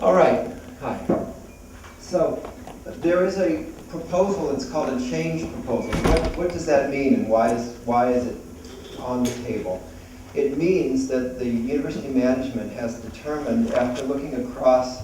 All right, hi. So there is a proposal, it's called a change proposal. What does that mean and why is it on the table? It means that the university management has determined, after looking across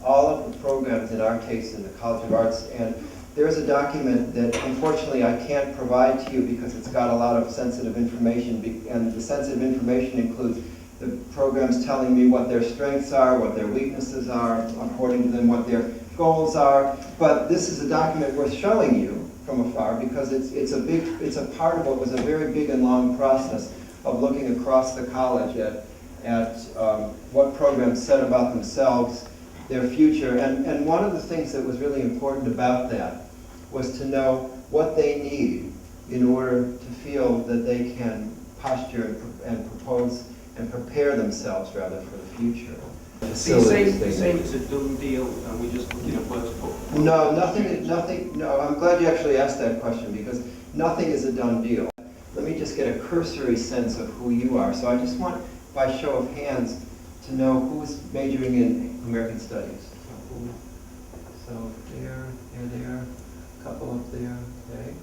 all of the programs, in our case in the College of Arts, and there's a document that unfortunately I can't provide to you because it's got a lot of sensitive information, and the sensitive information includes the programs telling me what their strengths are, what their weaknesses are, according to them, what their goals are. But this is a document worth showing you from afar because it's a part of what was a very big and long process of looking across the college at what programs said about themselves, their future. And one of the things that was really important about that was to know what they need in order to feel that they can posture and propose and prepare themselves, rather, for the future. So you say it's a done deal and we're just looking at where to put? No, nothing, no, I'm glad you actually asked that question because nothing is a done deal. Let me just get a cursory sense of who you are. So I just want, by show of hands, to know who's majoring in American Studies. So there, a couple up there, okay.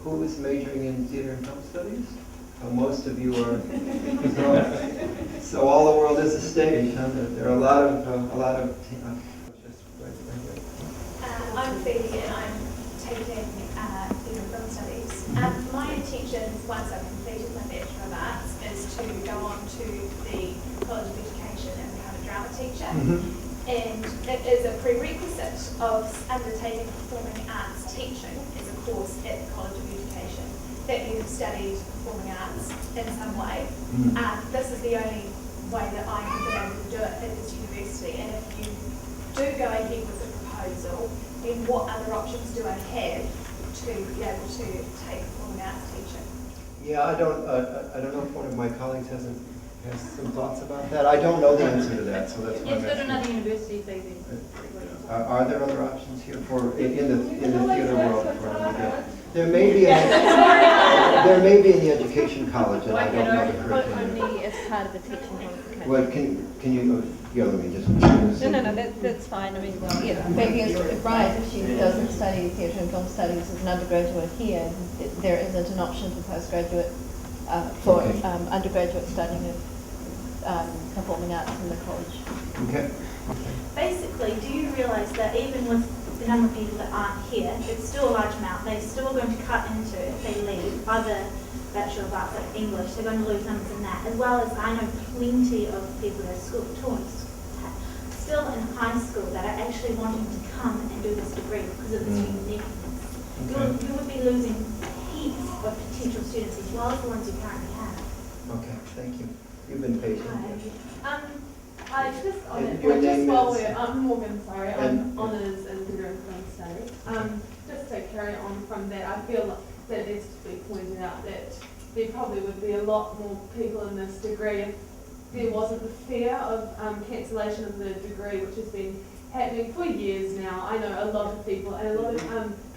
Who is majoring in Theater and Film Studies? Most of you are. So all the world is a stage. Huh? There are a lot of. I'm Phoebe and I'm taking Theatre and Film Studies. My intention, once I've completed my Bachelor of Arts, is to go on to the College of Education and become a drama teacher. And it is a prerequisite of undertaking performing arts teaching as a course at the College of Education that you have studied performing arts in some way. This is the only way that I have been able to do it at this university. And if you do go ahead with the proposal, then what other options do I have to be able to take performing arts teaching? Yeah, I don't know if one of my colleagues has some thoughts about that. I don't know the answer to that, so that's why I'm Yes, go to asking. another university, maybe. Are there other options here for in the theater world for undergrad? There may be in the education college, and I don't know the curriculum. Only as part of the teaching qualification. Well, can you? Yeah, let me just. No, that's fine. I mean, yeah, Becky is right. If she doesn't study theatre and film studies as an undergraduate here, there isn't an option for postgraduate, for undergraduate studying of performing arts in the college. Okay. Basically, do you realise that even with the number of people that aren't here, it's still a large amount, they're still going to cut into, if they leave, other Bachelor of Arts like English, they're going to lose numbers in that, as well as I know plenty of people that are still in high school that are actually wanting to come and do this degree because of its uniqueness. Okay. You would be losing heaps of potential students as well as the ones you currently have. Okay. Thank you. You've been patient. I just, Your name while is? I'm Morgan, sorry, And- I'm honours in theatre and film studies. Just to carry on from that, I feel that it needs to be pointed out that there probably would be a lot more people in this degree if there wasn't the fear of cancellation of the degree, which has been happening for years now. I know a lot of people and a lot of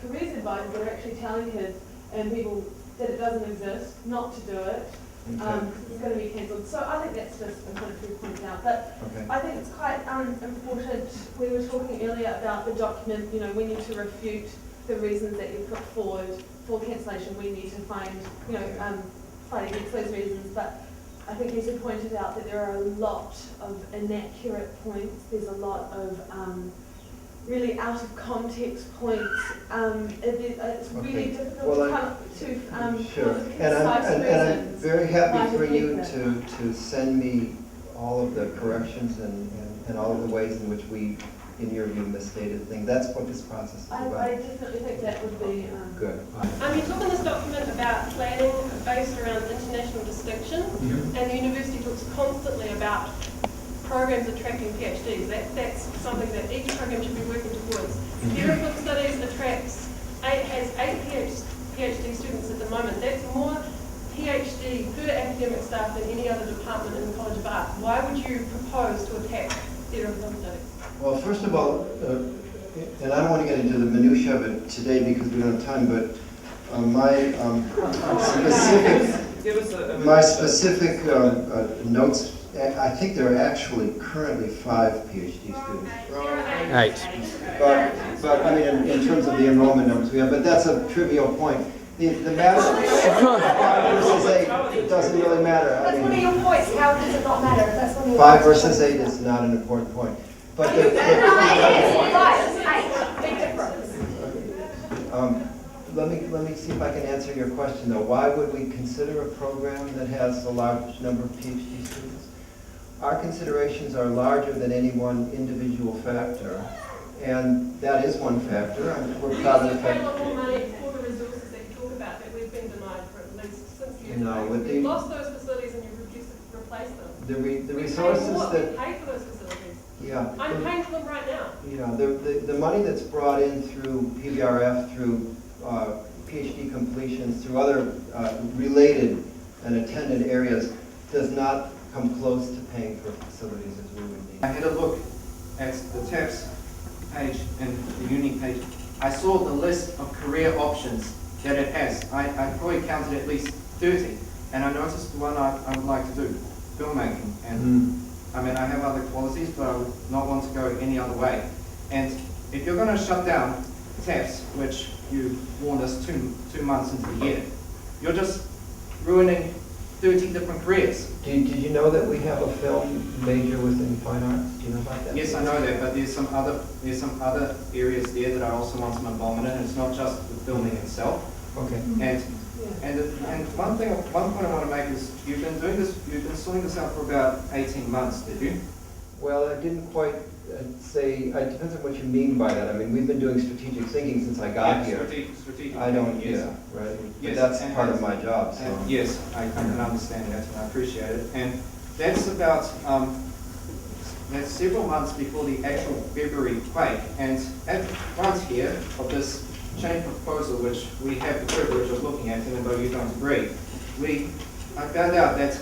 careers advisors are actually telling kids and people that it doesn't exist, not to do it. It's going to be cancelled. So I think that's just a point to point out. But Okay. I think it's quite important. We were talking earlier about the document, you know, we need to refute the reasons that you put forward for cancellation. We need to find, you know, fight against those reasons. But I think as you pointed out that there are a lot of inaccurate points. There's a lot of really out of context points. It's really difficult to come to sure. precise And I'm reasons. very happy for you Why to send me all of the corrections and all of the ways in which we, in your view, misstated things. That's what this process is I about. definitely think that would be Good. You talk in this document about planning based around international distinction, and the university talks constantly about programs attracting PhDs. That's something that each program should be working towards. Theatre and Film Studies has 8 PhD students at the moment. That's more PhD per academic staff than any other department in the College of Art. Why would you propose to attack Theatre and Film Studies? Well, first of all, and I don't want to get into the minutiae of it today because we don't have time, but my specific notes I think there are actually currently 5 PhD students. But I mean, in terms of the enrollment numbers we have, but that's a trivial point. The matter, 5 versus 8, it doesn't really matter. That's one of your points, how does it not matter? That's one of your 5 points. versus 8 is not an important point. But Right, 8, big difference. let me see if I can answer your question though. Why would we consider a program that has a large number of PhD students? Our considerations are larger than any one individual factor, and that is one factor. And we're proud of the We pay a fact. lot more money for the resources that you talk about that we've been denied for at least since you. No, with You've the- lost those facilities and you've replaced them. The We resources pay more, that, we pay for those facilities. yeah. I'm paying for them right now. The money that's brought in through PVRF, through PhD completions, through other related and attended areas, does not come close to paying for facilities as we would need. I had a look at the TAPS page and the uni page. I saw the list of career options that it has. I probably counted at least 30, and I noticed the one I would like to do, filmmaking. And I mean, I have other qualities, but I would not want to go any other way. And if you're going to shut down TAPS, which you warned us two months into the year, you're just ruining 30 different careers. Did you know that we have a film major within fine arts? Do you know about that? Yes, I know that, but there's some other areas there that I also want some involvement in. It's not just the filming itself. Okay. And one point I want to make is you've been sorting this out for about 18 months, did you? Well, I didn't quite say, it depends on what you mean by that. I mean, we've been doing strategic thinking since I got here. Strategic. I don't, yes. yeah, right. But Yes, that's and- part of my job, so. And yes, I can understand that, and I appreciate it. And that's about that's several months before the actual February quake. And at the front here of this chain proposal, which we have the privilege of looking at, even though you don't agree, I found out that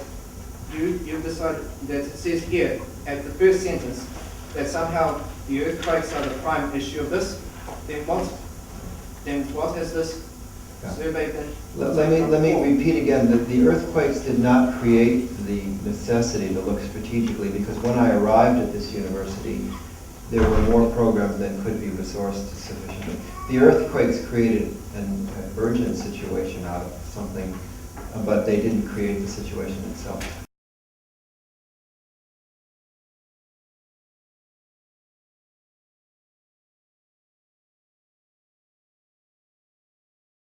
you've decided that it says here at the first sentence that somehow the earthquakes are the prime issue of this. Then what has this survey been? Let me repeat again that the earthquakes did not create the necessity to look strategically, because when I arrived at this university, there were more programs than could be resourced sufficiently. The earthquakes created an urgent situation out of something, but they didn't create the situation itself.